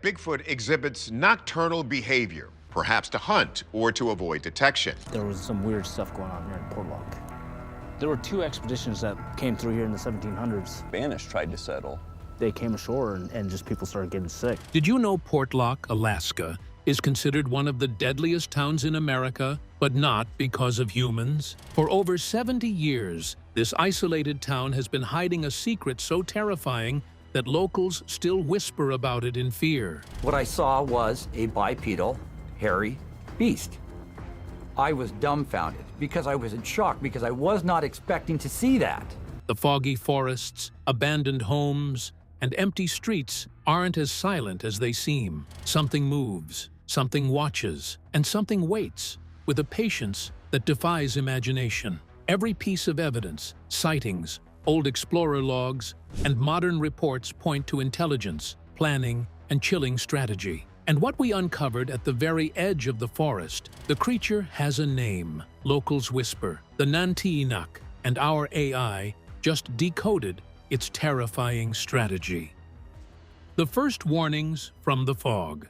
Bigfoot exhibits nocturnal behavior, perhaps to hunt or to avoid detection. There was some weird stuff going on here in Portlock. There were two expeditions that came through here in the 1700s. Spanish tried to settle. They came ashore and just people started getting sick. Did you know Portlock, Alaska, is considered one of the deadliest towns in America, but not because of humans? For over 70 years, this isolated town has been hiding a secret so terrifying that locals still whisper about it in fear. What I saw was a bipedal, hairy beast. I was dumbfounded because I was in shock because I was not expecting to see that. The foggy forests, abandoned homes, and empty streets aren't as silent as they seem. Something moves, something watches, and something waits with a patience that defies imagination. Every piece of evidence, sightings, old explorer logs, and modern reports point to intelligence, planning, and chilling strategy. And what we uncovered at the very edge of the forest, the creature has a name. Locals whisper, the Nantiinaq, and our AI just decoded its terrifying strategy. The first warnings from the fog.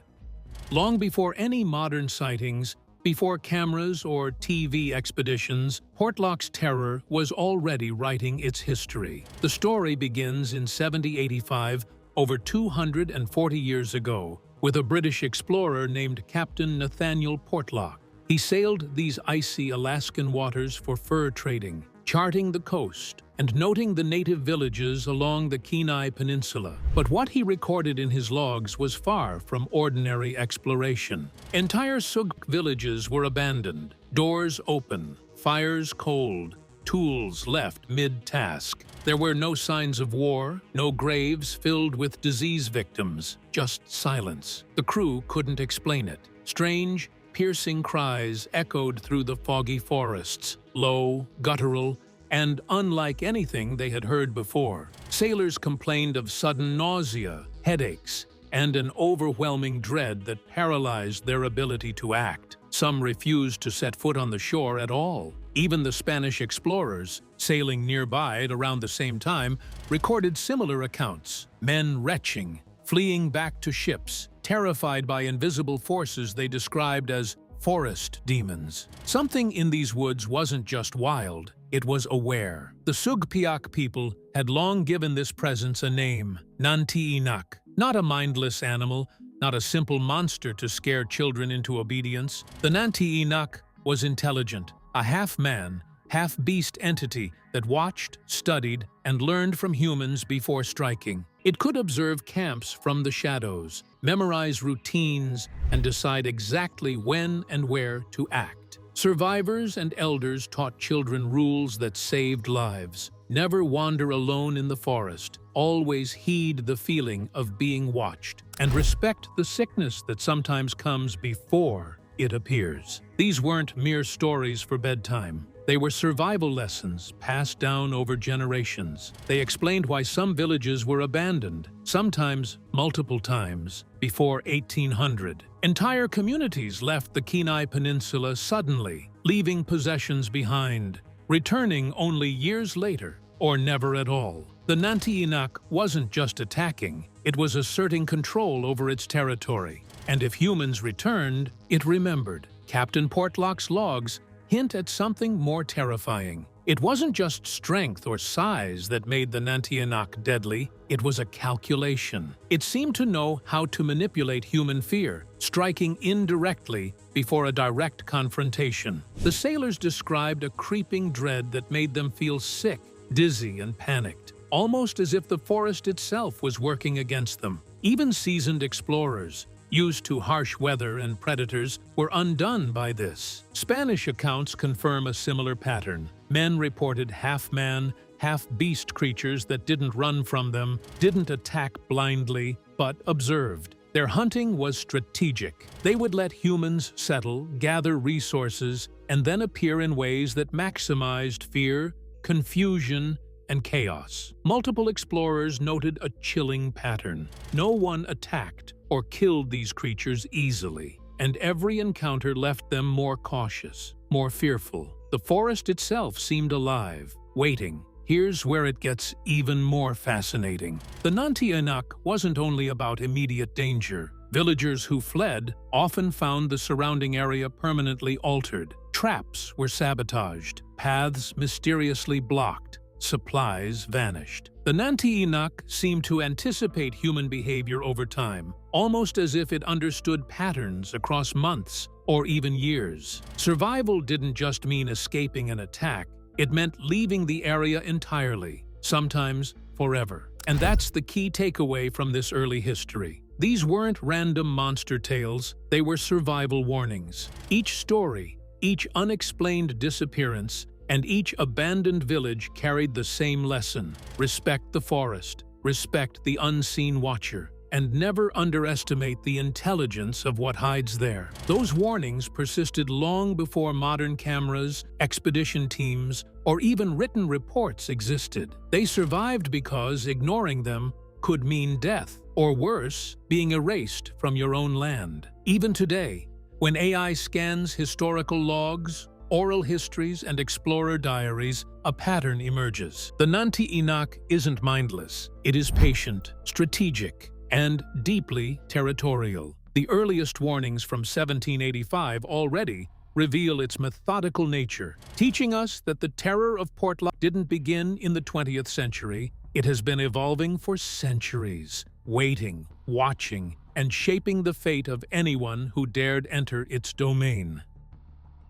Long before any modern sightings, before cameras or TV expeditions, Portlock's terror was already writing its history. The story begins in 7085, over 240 years ago, with a British explorer named Captain Nathaniel Portlock. He sailed these icy Alaskan waters for fur trading, charting the coast and noting the native villages along the Kenai Peninsula. But what he recorded in his logs was far from ordinary exploration. Entire Suguk villages were abandoned, doors open, fires cold, tools left mid-task. There were no signs of war, no graves filled with disease victims, just silence. The crew couldn't explain it. Strange, piercing cries echoed through the foggy forests, low, guttural, and unlike anything they had heard before. Sailors complained of sudden nausea, headaches, and an overwhelming dread that paralyzed their ability to act. Some refused to set foot on the shore at all. Even the Spanish explorers, sailing nearby at around the same time, recorded similar accounts. Men retching, fleeing back to ships, terrified by invisible forces they described as forest demons. Something in these woods wasn't just wild, it was aware. The Sugpiaq people had long given this presence a name, Nantiinaq. Not a mindless animal, not a simple monster to scare children into obedience. The Nantiinaq was intelligent, a half-man, half-beast entity that watched, studied, and learned from humans before striking. It could observe camps from the shadows, memorize routines, and decide exactly when and where to act. Survivors and elders taught children rules that saved lives. Never wander alone in the forest. Always heed the feeling of being watched, and respect the sickness that sometimes comes before it appears. These weren't mere stories for bedtime. They were survival lessons passed down over generations. They explained why some villages were abandoned, sometimes multiple times, before 1800. Entire communities left the Kenai Peninsula suddenly, leaving possessions behind, returning only years later, or never at all. The Nantiinaq wasn't just attacking, it was asserting control over its territory. And if humans returned, it remembered. Captain Portlock's logs hint at something more terrifying. It wasn't just strength or size that made the Nantiinaq deadly, it was a calculation. It seemed to know how to manipulate human fear, striking indirectly before a direct confrontation. The sailors described a creeping dread that made them feel sick, dizzy, and panicked, almost as if the forest itself was working against them. Even seasoned explorers, used to harsh weather and predators, were undone by this. Spanish accounts confirm a similar pattern. Men reported half-man, half-beast creatures that didn't run from them, didn't attack blindly, but observed. Their hunting was strategic. They would let humans settle, gather resources, and then appear in ways that maximized fear, confusion, and chaos. Multiple explorers noted a chilling pattern. No one attacked or killed these creatures easily, and every encounter left them more cautious, more fearful. The forest itself seemed alive, waiting. Here's where it gets even more fascinating. The Nantiinaq wasn't only about immediate danger. Villagers who fled often found the surrounding area permanently altered. Traps were sabotaged, paths mysteriously blocked, supplies vanished. The Nantiinaq seemed to anticipate human behavior over time, almost as if it understood patterns across months or even years. Survival didn't just mean escaping an attack, it meant leaving the area entirely, sometimes forever. And that's the key takeaway from this early history. These weren't random monster tales, they were survival warnings. Each story, each unexplained disappearance, and each abandoned village carried the same lesson: respect the forest, respect the unseen watcher, and never underestimate the intelligence of what hides there. Those warnings persisted long before modern cameras, expedition teams, or even written reports existed. They survived because ignoring them could mean death, or worse, being erased from your own land. Even today, when AI scans historical logs, oral histories, and explorer diaries, a pattern emerges. The Nantiinaq isn't mindless. It is patient, strategic, and deeply territorial. The earliest warnings from 1785 already reveal its methodical nature, teaching us that the terror of Portlock didn't begin in the 20th century. It has been evolving for centuries, waiting, watching, and shaping the fate of anyone who dared enter its domain.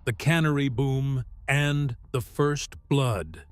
The cannery boom and the first blood.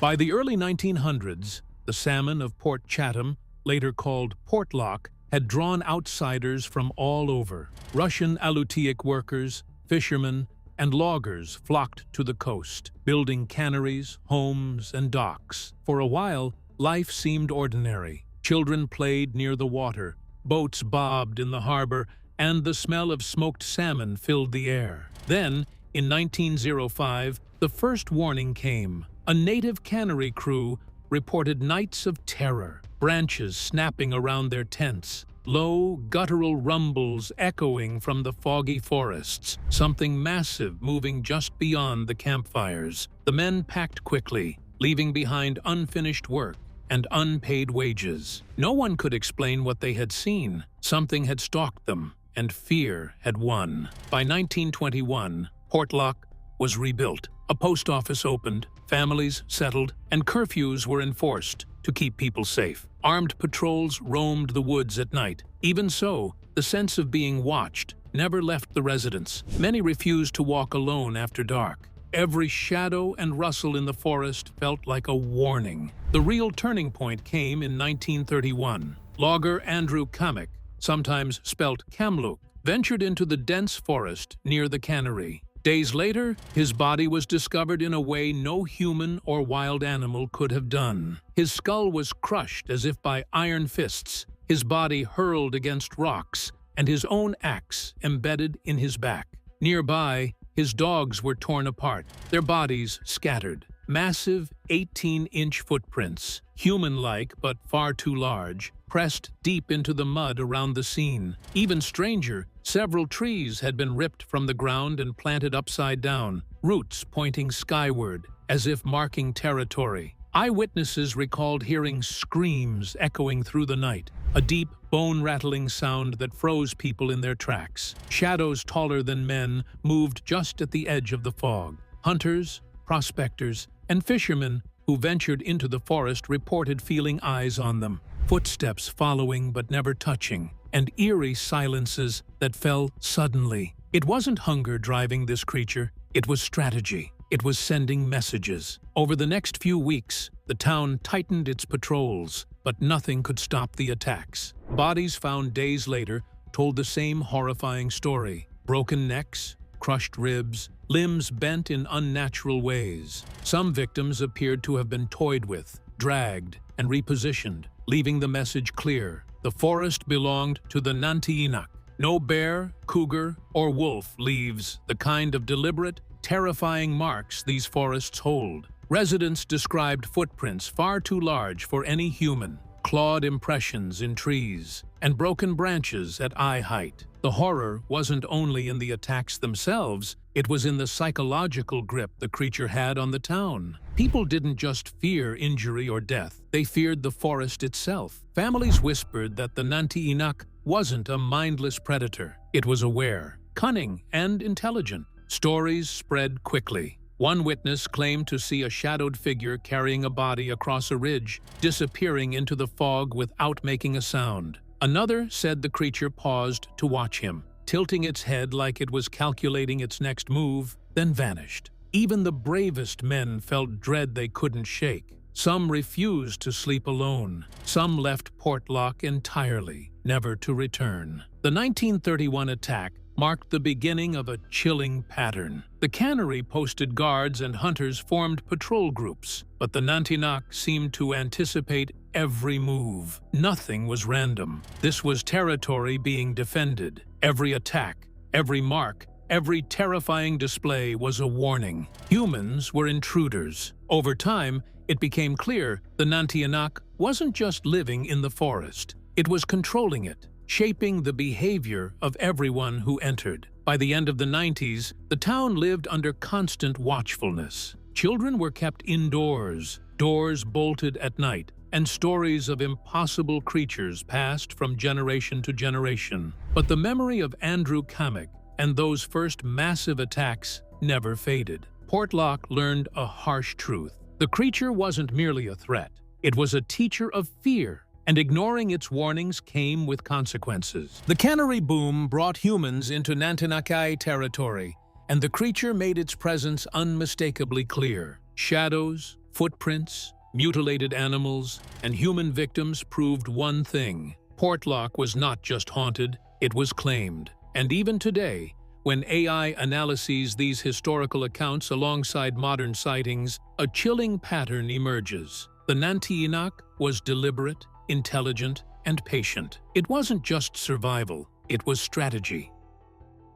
By the early 1900s, the salmon of Port Chatham, later called Portlock, had drawn outsiders from all over. Russian Alutiiq workers, fishermen, and loggers flocked to the coast, building canneries, homes, and docks. For a while, life seemed ordinary. Children played near the water, boats bobbed in the harbor, and the smell of smoked salmon filled the air. Then, in 1905, the first warning came. A native cannery crew reported nights of terror, branches snapping around their tents, low, guttural rumbles echoing from the foggy forests, something massive moving just beyond the campfires. The men packed quickly, leaving behind unfinished work and unpaid wages. No one could explain what they had seen. Something had stalked them, and fear had won. By 1921, Portlock was rebuilt. A post office opened, families settled, and curfews were enforced to keep people safe. Armed patrols roamed the woods at night. Even so, the sense of being watched never left the residents. Many refused to walk alone after dark. Every shadow and rustle in the forest felt like a warning. The real turning point came in 1931. Logger Andrew Kamek, sometimes spelt Kamluk, ventured into the dense forest near the cannery. Days later, his body was discovered in a way no human or wild animal could have done. His skull was crushed as if by iron fists, his body hurled against rocks, and his own axe embedded in his back. Nearby, his dogs were torn apart, their bodies scattered. Massive 18-inch footprints, human-like but far too large, pressed deep into the mud around the scene. Even stranger, several trees had been ripped from the ground and planted upside down, roots pointing skyward, as if marking territory. Eyewitnesses recalled hearing screams echoing through the night, a deep, bone-rattling sound that froze people in their tracks. Shadows taller than men moved just at the edge of the fog. Hunters, prospectors, and fishermen who ventured into the forest reported feeling eyes on them, footsteps following but never touching, and eerie silences that fell suddenly. It wasn't hunger driving this creature, it was strategy. It was sending messages. Over the next few weeks, the town tightened its patrols, but nothing could stop the attacks. Bodies found days later told the same horrifying story. Broken necks, crushed ribs, limbs bent in unnatural ways. Some victims appeared to have been toyed with, dragged, and repositioned, leaving the message clear. The forest belonged to the Nantiinaq. No bear, cougar, or wolf leaves the kind of deliberate, terrifying marks these forests hold. Residents described footprints far too large for any human, clawed impressions in trees, and broken branches at eye height. The horror wasn't only in the attacks themselves, it was in the psychological grip the creature had on the town. People didn't just fear injury or death, they feared the forest itself. Families whispered that the Nantiinaq wasn't a mindless predator. It was aware, cunning, and intelligent. Stories spread quickly. One witness claimed to see a shadowed figure carrying a body across a ridge, disappearing into the fog without making a sound. Another said the creature paused to watch him, tilting its head like it was calculating its next move, then vanished. Even the bravest men felt dread they couldn't shake. Some refused to sleep alone. Some left Portlock entirely, never to return. The 1931 attack marked the beginning of a chilling pattern. The cannery posted guards and hunters formed patrol groups, but the Nantiinaq seemed to anticipate every move. Nothing was random. This was territory being defended. Every attack, every mark, every terrifying display was a warning. Humans were intruders. Over time, it became clear the Nantiinaq wasn't just living in the forest. It was controlling it, shaping the behavior of everyone who entered. By the end of the 90s, the town lived under constant watchfulness. Children were kept indoors, doors bolted at night, and stories of impossible creatures passed from generation to generation. But the memory of Andrew Kamek and those first massive attacks never faded. Portlock learned a harsh truth. The creature wasn't merely a threat. It was a teacher of fear, and ignoring its warnings came with consequences. The cannery boom brought humans into Nantiinaq territory, and the creature made its presence unmistakably clear. Shadows, footprints, mutilated animals, and human victims proved one thing: Portlock was not just haunted, it was claimed. And even today, when AI analyses these historical accounts alongside modern sightings, a chilling pattern emerges. The Nantiinaq was deliberate, intelligent, and patient. It wasn't just survival, it was strategy.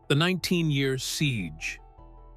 The 19-year siege.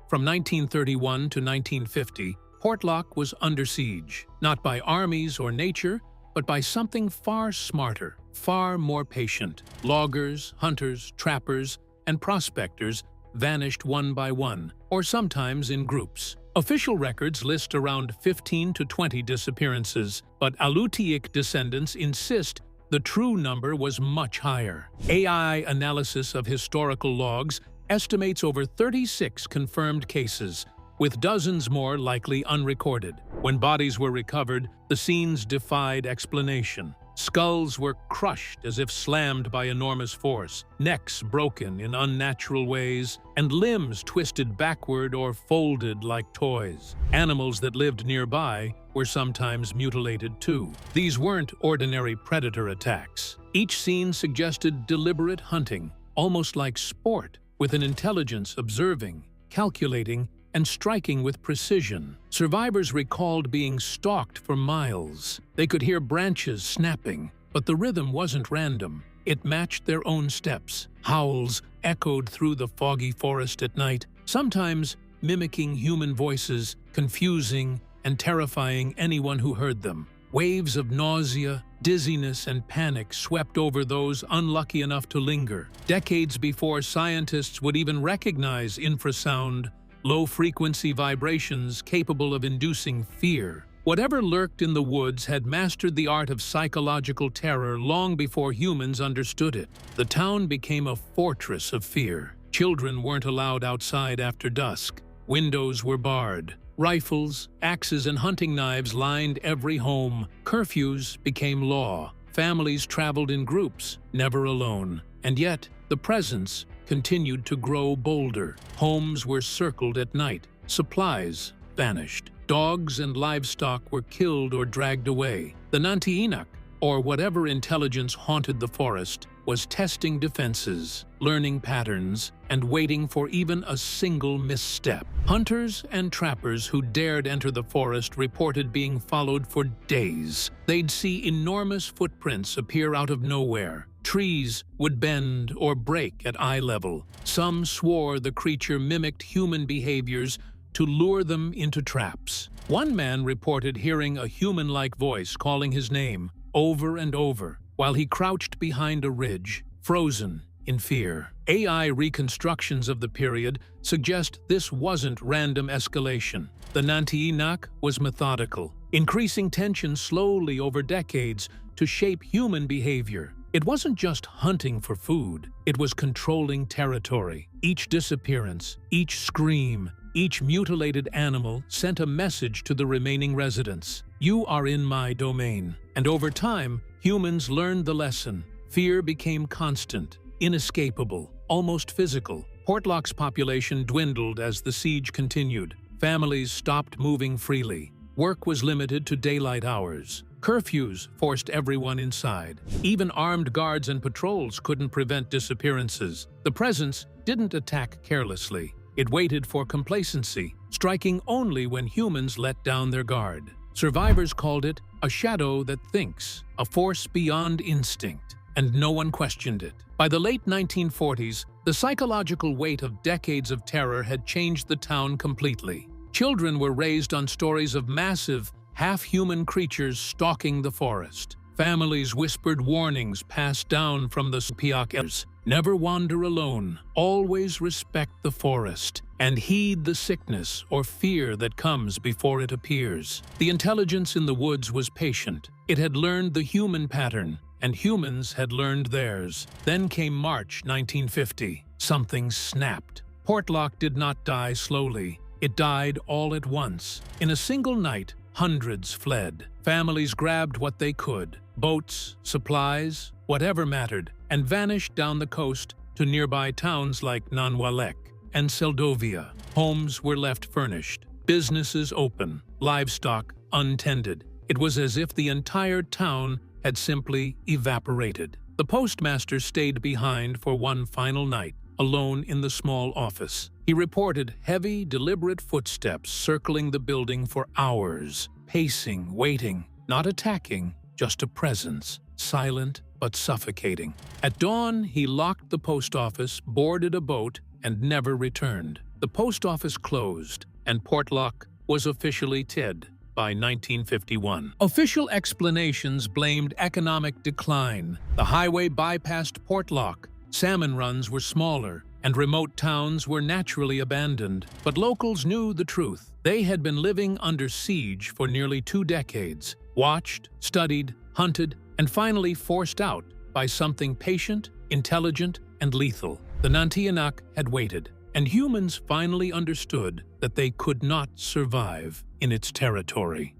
From 1931 to 1950, Portlock was under siege, not by armies or nature, but by something far smarter, far more patient. Loggers, hunters, trappers, and prospectors vanished one by one, or sometimes in groups. Official records list around 15 to 20 disappearances, but Alutiiq descendants insist the true number was much higher. AI analysis of historical logs estimates over 36 confirmed cases, with dozens more likely unrecorded. When bodies were recovered, the scenes defied explanation. Skulls were crushed as if slammed by enormous force, necks broken in unnatural ways, and limbs twisted backward or folded like toys. Animals that lived nearby were sometimes mutilated too. These weren't ordinary predator attacks. Each scene suggested deliberate hunting, almost like sport, with an intelligence observing, calculating, and striking with precision. Survivors recalled being stalked for miles. They could hear branches snapping, but the rhythm wasn't random. It matched their own steps. Howls echoed through the foggy forest at night, sometimes mimicking human voices, confusing and terrifying anyone who heard them. Waves of nausea, dizziness, and panic swept over those unlucky enough to linger. Decades before scientists would even recognize infrasound, low-frequency vibrations capable of inducing fear. Whatever lurked in the woods had mastered the art of psychological terror long before humans understood it. The town became a fortress of fear. Children weren't allowed outside after dusk. Windows were barred. Rifles, axes, and hunting knives lined every home. Curfews became law. Families traveled in groups, never alone. And yet, the presence continued to grow bolder. Homes were circled at night. Supplies vanished. Dogs and livestock were killed or dragged away. The Nantiinaq, or whatever intelligence haunted the forest, was testing defenses, learning patterns, and waiting for even a single misstep. Hunters and trappers who dared enter the forest reported being followed for days. They'd see enormous footprints appear out of nowhere. Trees would bend or break at eye level. Some swore the creature mimicked human behaviors to lure them into traps. One man reported hearing a human-like voice calling his name over and over while he crouched behind a ridge, frozen in fear. AI reconstructions of the period suggest this wasn't random escalation. The Nantiinaq was methodical, increasing tension slowly over decades to shape human behavior. It wasn't just hunting for food, it was controlling territory. Each disappearance, each scream, each mutilated animal sent a message to the remaining residents. You are in my domain. And over time, humans learned the lesson. Fear became constant, inescapable, almost physical. Portlock's population dwindled as the siege continued. Families stopped moving freely. Work was limited to daylight hours. Curfews forced everyone inside. Even armed guards and patrols couldn't prevent disappearances. The presence didn't attack carelessly. It waited for complacency, striking only when humans let down their guard. Survivors called it a shadow that thinks, a force beyond instinct, and no one questioned it. By the late 1940s, the psychological weight of decades of terror had changed the town completely. Children were raised on stories of massive, half-human creatures stalking the forest. Families whispered warnings passed down from the elders. Never wander alone, always respect the forest, and heed the sickness or fear that comes before it appears. The intelligence in the woods was patient. It had learned the human pattern, and humans had learned theirs. Then came March 1950. Something snapped. Portlock did not die slowly. It died all at once. In a single night, hundreds fled. Families grabbed what they could, boats, supplies, whatever mattered, and vanished down the coast to nearby towns like Nantiinaq and Seldovia. Homes were left furnished, businesses open, livestock untended. It was as if the entire town had simply evaporated. The postmaster stayed behind for one final night, alone in the small office. He reported heavy, deliberate footsteps circling the building for hours, pacing, waiting, not attacking, just a presence, silent but suffocating. At dawn, he locked the post office, boarded a boat, and never returned. The post office closed, and Portlock was officially dead by 1951. Official explanations blamed economic decline. The highway bypassed Portlock. Salmon runs were smaller, and remote towns were naturally abandoned. But locals knew the truth. They had been living under siege for nearly 2 decades, watched, studied, hunted, and finally forced out by something patient, intelligent, and lethal. The Nantiinaq had waited, and humans finally understood that they could not survive in its territory.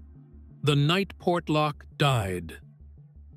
The night Portlock died.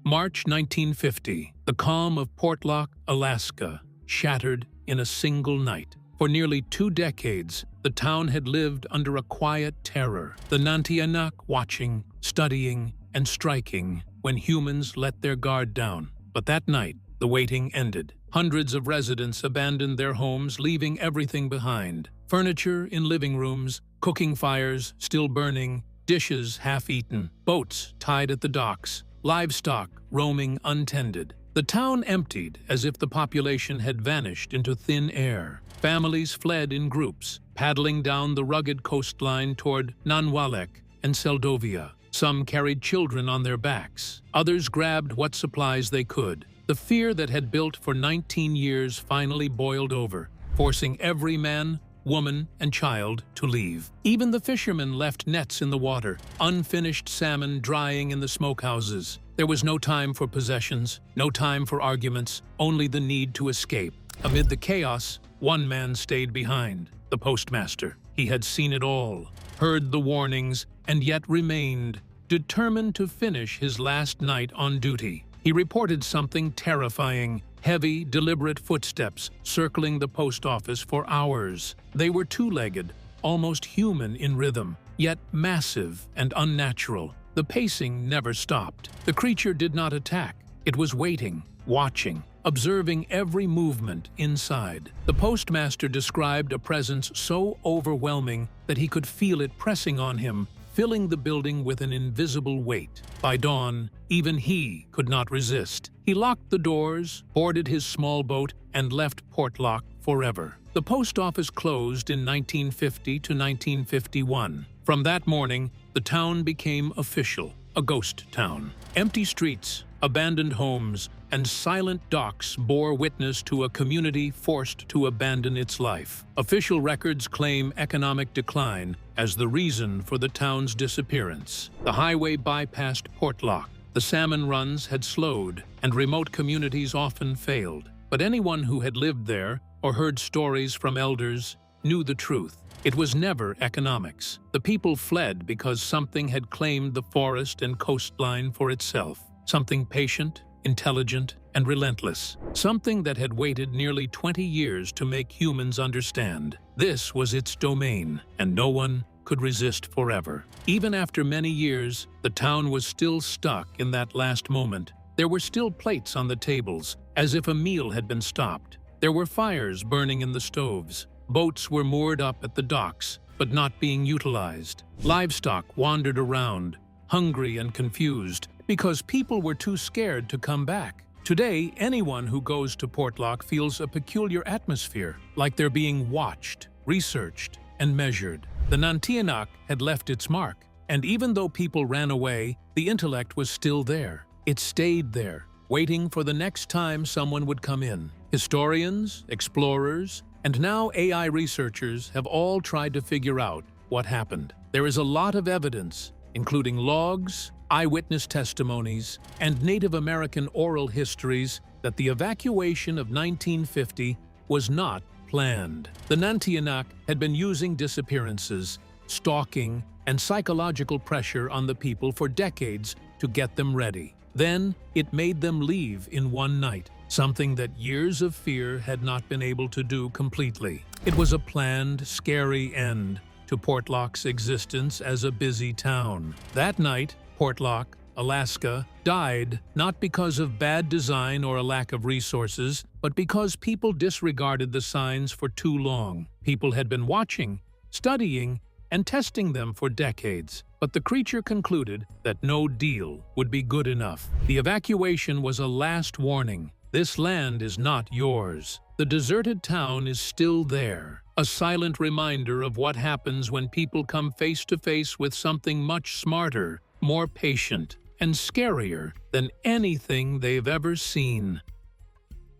March 1950, the calm of Portlock, Alaska, shattered in a single night. For nearly 2 decades, the town had lived under a quiet terror, the Nantiinaq watching, studying, and striking when humans let their guard down. But that night, the waiting ended. Hundreds of residents abandoned their homes, leaving everything behind. Furniture in living rooms, cooking fires still burning, dishes half-eaten, boats tied at the docks, livestock roaming untended. The town emptied as if the population had vanished into thin air. Families fled in groups, paddling down the rugged coastline toward Nantiinaq and Seldovia. Some carried children on their backs. Others grabbed what supplies they could. The fear that had built for 19 years finally boiled over, forcing every man, woman, and child to leave. Even the fishermen left nets in the water, unfinished salmon drying in the smokehouses. There was no time for possessions, no time for arguments, only the need to escape. Amid the chaos, one man stayed behind, the postmaster. He had seen it all, heard the warnings, and yet remained, determined to finish his last night on duty. He reported something terrifying, heavy, deliberate footsteps circling the post office for hours. They were two-legged, almost human in rhythm, yet massive and unnatural. The pacing never stopped. The creature did not attack. It was waiting, watching, observing every movement inside. The postmaster described a presence so overwhelming that he could feel it pressing on him, filling the building with an invisible weight. By dawn, even he could not resist. He locked the doors, boarded his small boat, and left Portlock forever. The post office closed in 1950 to 1951. From that morning, the town became official, a ghost town. Empty streets, abandoned homes, and silent docks bore witness to a community forced to abandon its life. Official records claim economic decline as the reason for the town's disappearance. The highway bypassed Portlock. The salmon runs had slowed, and remote communities often failed. But anyone who had lived there or heard stories from elders knew the truth. It was never economics. The people fled because something had claimed the forest and coastline for itself. Something patient, intelligent, and relentless. Something that had waited nearly 20 years to make humans understand. This was its domain, and no one could resist forever. Even after many years, the town was still stuck in that last moment. There were still plates on the tables, as if a meal had been stopped. There were fires burning in the stoves. Boats were moored up at the docks, but not being utilized. Livestock wandered around, hungry and confused, because people were too scared to come back. Today, anyone who goes to Portlock feels a peculiar atmosphere, like they're being watched, researched, and measured. The Nantiinaq had left its mark, and even though people ran away, the intellect was still there. It stayed there, waiting for the next time someone would come in. Historians, explorers, and now AI researchers have all tried to figure out what happened. There is a lot of evidence, including logs, eyewitness testimonies, and Native American oral histories that the evacuation of 1950 was not planned. The Nantiinaq had been using disappearances, stalking, and psychological pressure on the people for decades to get them ready. Then, it made them leave in one night, something that years of fear had not been able to do completely. It was a planned, scary end to Portlock's existence as a busy town. That night, Portlock, Alaska, died not because of bad design or a lack of resources, but because people disregarded the signs for too long. People had been watching, studying, and testing them for decades, but the creature concluded that no deal would be good enough. The evacuation was a last warning. This land is not yours. The deserted town is still there, a silent reminder of what happens when people come face to face with something much smarter, more patient, and scarier than anything they've ever seen.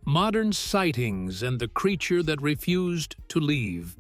Modern sightings and the creature that refused to leave.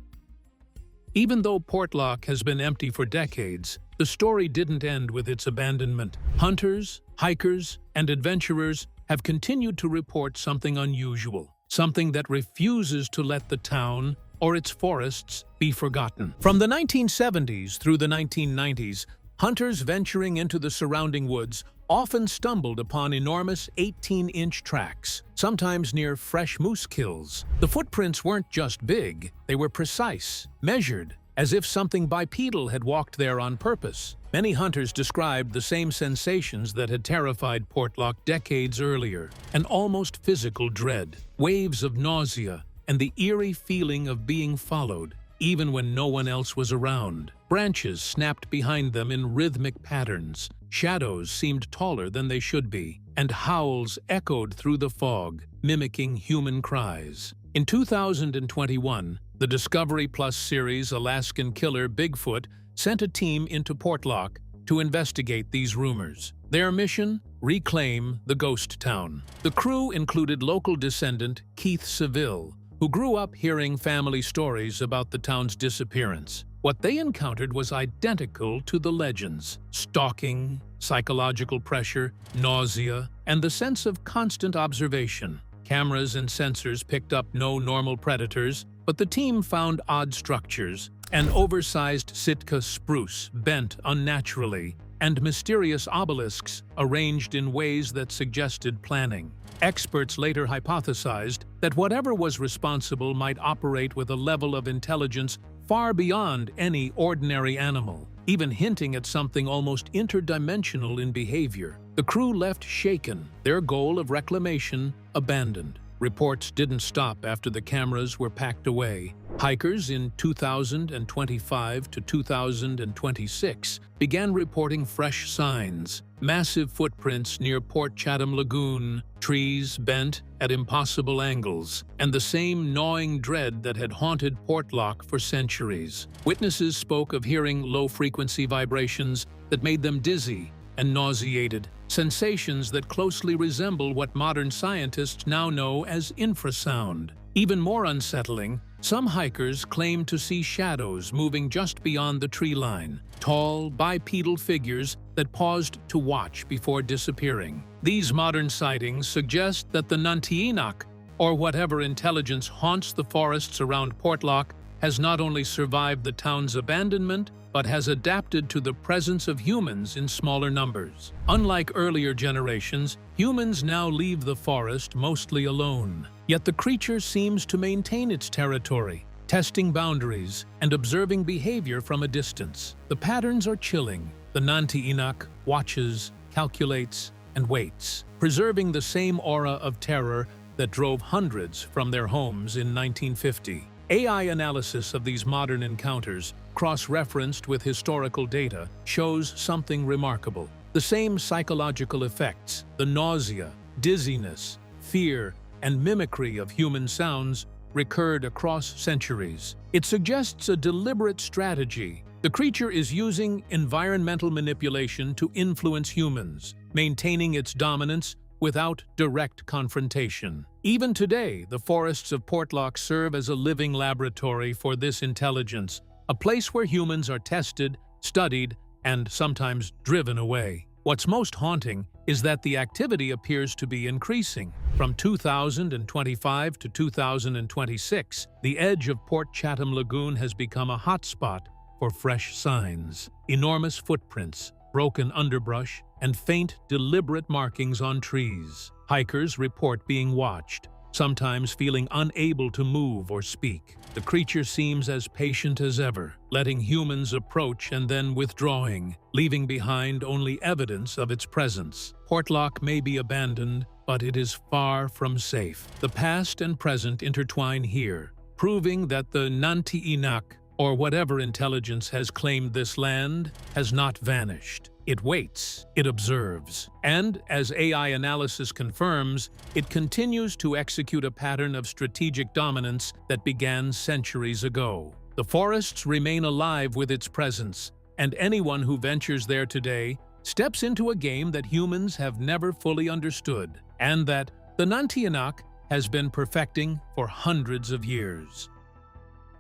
Even though Portlock has been empty for decades, the story didn't end with its abandonment. Hunters, hikers, and adventurers have continued to report something unusual, something that refuses to let the town or its forests be forgotten. From the 1970s through the 1990s, hunters venturing into the surrounding woods often stumbled upon enormous 18-inch tracks, sometimes near fresh moose kills. The footprints weren't just big, they were precise, measured, as if something bipedal had walked there on purpose. Many hunters described the same sensations that had terrified Portlock decades earlier, an almost physical dread, waves of nausea, and the eerie feeling of being followed, even when no one else was around. Branches snapped behind them in rhythmic patterns, shadows seemed taller than they should be, and howls echoed through the fog, mimicking human cries. In 2021, the Discovery Plus series Alaskan killer Bigfoot sent a team into Portlock to investigate these rumors. Their mission? Reclaim the ghost town. The crew included local descendant Keith Seville, who grew up hearing family stories about the town's disappearance. What they encountered was identical to the legends: stalking, psychological pressure, nausea, and the sense of constant observation. Cameras and sensors picked up no normal predators, but the team found odd structures, an oversized Sitka spruce bent unnaturally, and mysterious obelisks arranged in ways that suggested planning. Experts later hypothesized that whatever was responsible might operate with a level of intelligence far beyond any ordinary animal, even hinting at something almost interdimensional in behavior. The crew left shaken, their goal of reclamation abandoned. Reports didn't stop after the cameras were packed away. Hikers in 2025 to 2026 began reporting fresh signs: massive footprints near Port Chatham Lagoon, trees bent at impossible angles, and the same gnawing dread that had haunted Portlock for centuries. Witnesses spoke of hearing low-frequency vibrations that made them dizzy and nauseated, sensations that closely resemble what modern scientists now know as infrasound. Even more unsettling, some hikers claim to see shadows moving just beyond the tree line, tall, bipedal figures that paused to watch before disappearing. These modern sightings suggest that the Nantiinaq, or whatever intelligence haunts the forests around Portlock, has not only survived the town's abandonment, but has adapted to the presence of humans in smaller numbers. Unlike earlier generations, humans now leave the forest mostly alone. Yet the creature seems to maintain its territory, testing boundaries and observing behavior from a distance. The patterns are chilling. The Nantiinaq watches, calculates, and waits, preserving the same aura of terror that drove hundreds from their homes in 1950. AI analysis of these modern encounters, cross-referenced with historical data, shows something remarkable. The same psychological effects, the nausea, dizziness, fear, and mimicry of human sounds, recurred across centuries. It suggests a deliberate strategy. The creature is using environmental manipulation to influence humans, maintaining its dominance without direct confrontation. Even today, the forests of Portlock serve as a living laboratory for this intelligence, a place where humans are tested, studied, and sometimes driven away. What's most haunting is that the activity appears to be increasing. From 2025 to 2026, the edge of Port Chatham Lagoon has become a hotspot for fresh signs. Enormous footprints, broken underbrush, and faint, deliberate markings on trees. Hikers report being watched, sometimes feeling unable to move or speak. The creature seems as patient as ever, letting humans approach and then withdrawing, leaving behind only evidence of its presence. Portlock may be abandoned, but it is far from safe. The past and present intertwine here, proving that the Nantiinaq, or whatever intelligence has claimed this land, has not vanished. It waits, it observes, and, as AI analysis confirms, it continues to execute a pattern of strategic dominance that began centuries ago. The forests remain alive with its presence, and anyone who ventures there today steps into a game that humans have never fully understood, and that the Nantiinaq has been perfecting for hundreds of years.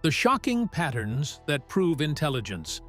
The shocking patterns that prove intelligence.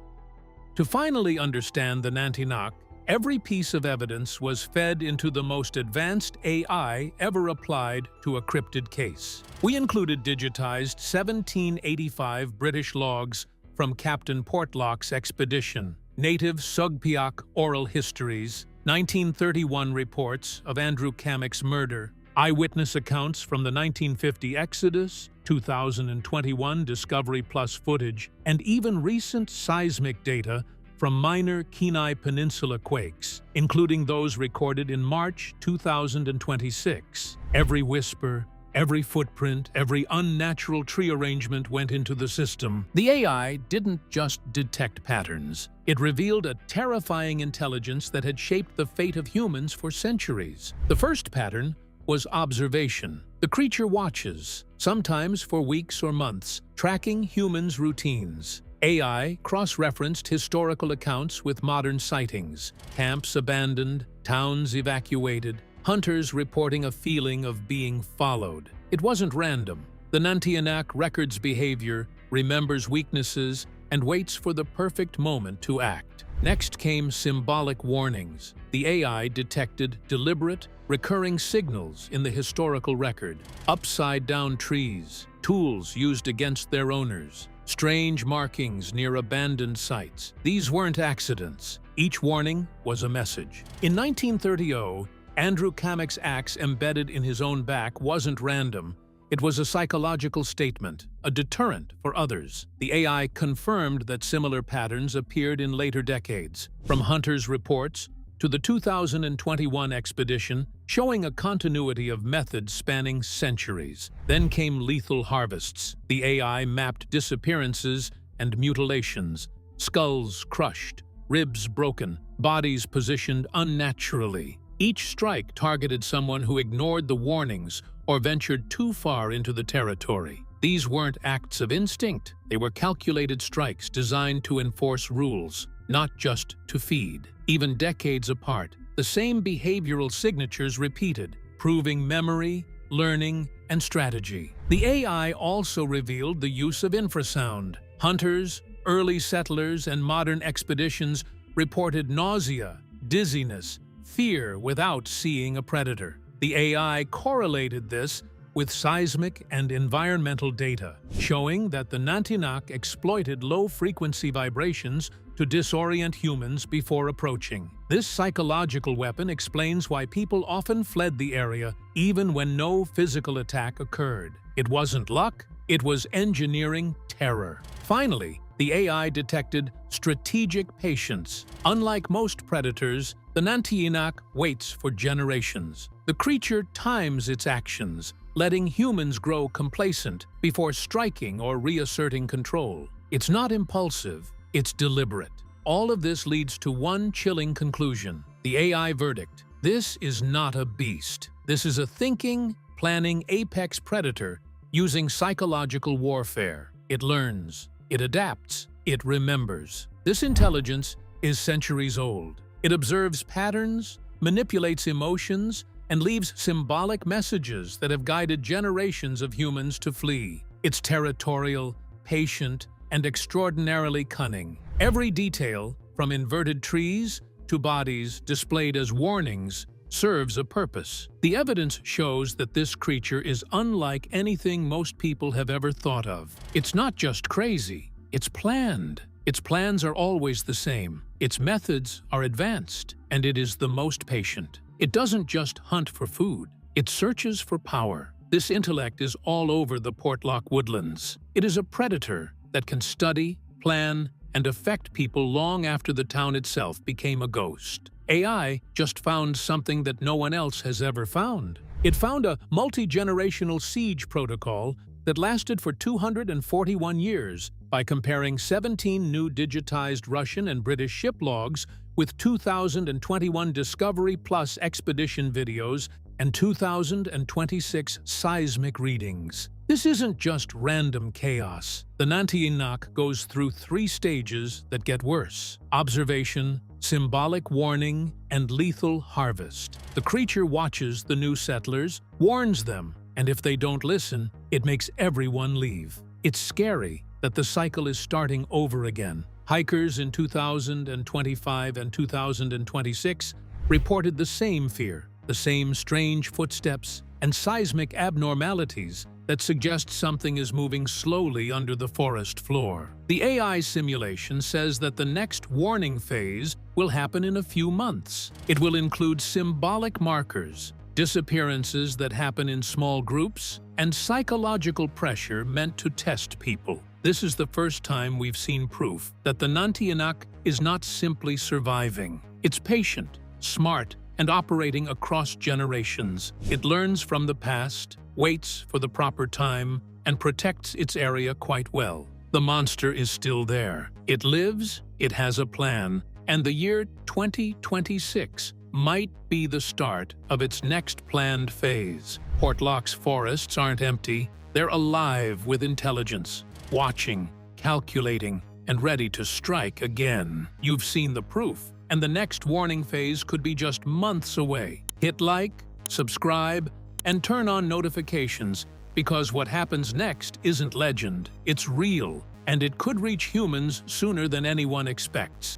To finally understand the Nantiinaq, every piece of evidence was fed into the most advanced AI ever applied to a cryptid case. We included digitized 1785 British logs from Captain Portlock's expedition, native Sugpiaq oral histories, 1931 reports of Andrew Cammock's murder, eyewitness accounts from the 1950 Exodus, 2021 Discovery Plus footage, and even recent seismic data from minor Kenai Peninsula quakes, including those recorded in March 2026. Every whisper, every footprint, every unnatural tree arrangement went into the system. The AI didn't just detect patterns. It revealed a terrifying intelligence that had shaped the fate of humans for centuries. The first pattern was observation. The creature watches, sometimes for weeks or months, tracking humans' routines. AI cross-referenced historical accounts with modern sightings, camps abandoned, towns evacuated, hunters reporting a feeling of being followed. It wasn't random. The Nantiinaq records behavior, remembers weaknesses, and waits for the perfect moment to act. Next came symbolic warnings. The AI detected deliberate, recurring signals in the historical record. Upside-down trees, tools used against their owners, strange markings near abandoned sites. These weren't accidents. Each warning was a message. In 1930, Andrew Cammock's axe embedded in his own back wasn't random. It was a psychological statement, a deterrent for others. The AI confirmed that similar patterns appeared in later decades, from hunters' reports to the 2021 expedition, showing a continuity of methods spanning centuries. Then came lethal harvests. The AI mapped disappearances and mutilations, skulls crushed, ribs broken, bodies positioned unnaturally. Each strike targeted someone who ignored the warnings or ventured too far into the territory. These weren't acts of instinct. They were calculated strikes designed to enforce rules, not just to feed. Even decades apart, the same behavioral signatures repeated, proving memory, learning, and strategy. The AI also revealed the use of infrasound. Hunters, early settlers, and modern expeditions reported nausea, dizziness, fear without seeing a predator. The AI correlated this with seismic and environmental data, showing that the Nantiinaq exploited low-frequency vibrations to disorient humans before approaching. This psychological weapon explains why people often fled the area even when no physical attack occurred. It wasn't luck, it was engineering terror. Finally, the AI detected strategic patience. Unlike most predators, the Nantiinaq waits for generations. The creature times its actions, letting humans grow complacent before striking or reasserting control. It's not impulsive, it's deliberate. All of this leads to one chilling conclusion: the AI verdict. This is not a beast. This is a thinking, planning apex predator using psychological warfare. It learns, it adapts, it remembers. This intelligence is centuries old. It observes patterns, manipulates emotions, and leaves symbolic messages that have guided generations of humans to flee. It's territorial, patient, and extraordinarily cunning. Every detail, from inverted trees to bodies displayed as warnings, serves a purpose. The evidence shows that this creature is unlike anything most people have ever thought of. It's not just crazy, it's planned. Its plans are always the same. Its methods are advanced, and it is the most patient. It doesn't just hunt for food, it searches for power. This intellect is all over the Portlock woodlands. It is a predator that can study, plan, and affect people long after the town itself became a ghost. AI just found something that no one else has ever found. It found a multi-generational siege protocol that lasted for 241 years by comparing 17 new digitized Russian and British ship logs with 2,021 Discovery Plus expedition videos and 2,026 seismic readings. This isn't just random chaos. The Nantiinaq goes through 3 stages that get worse: observation, symbolic warning, and lethal harvest. The creature watches the new settlers, warns them, and if they don't listen, it makes everyone leave. It's scary that the cycle is starting over again. Hikers in 2025 and 2026 reported the same fear, the same strange footsteps, and seismic abnormalities that suggest something is moving slowly under the forest floor. The AI simulation says that the next warning phase will happen in a few months. It will include symbolic markers, disappearances that happen in small groups, and psychological pressure meant to test people. This is the first time we've seen proof that the Nantiinaq is not simply surviving. It's patient, smart, and operating across generations. It learns from the past, waits for the proper time, and protects its area quite well. The monster is still there. It lives, it has a plan, and the year 2026 might be the start of its next planned phase. Portlock's forests aren't empty. They're alive with intelligence, watching, calculating, and ready to strike again. You've seen the proof, and the next warning phase could be just months away. Hit like, subscribe, and turn on notifications, because what happens next isn't legend, it's real, and it could reach humans sooner than anyone expects.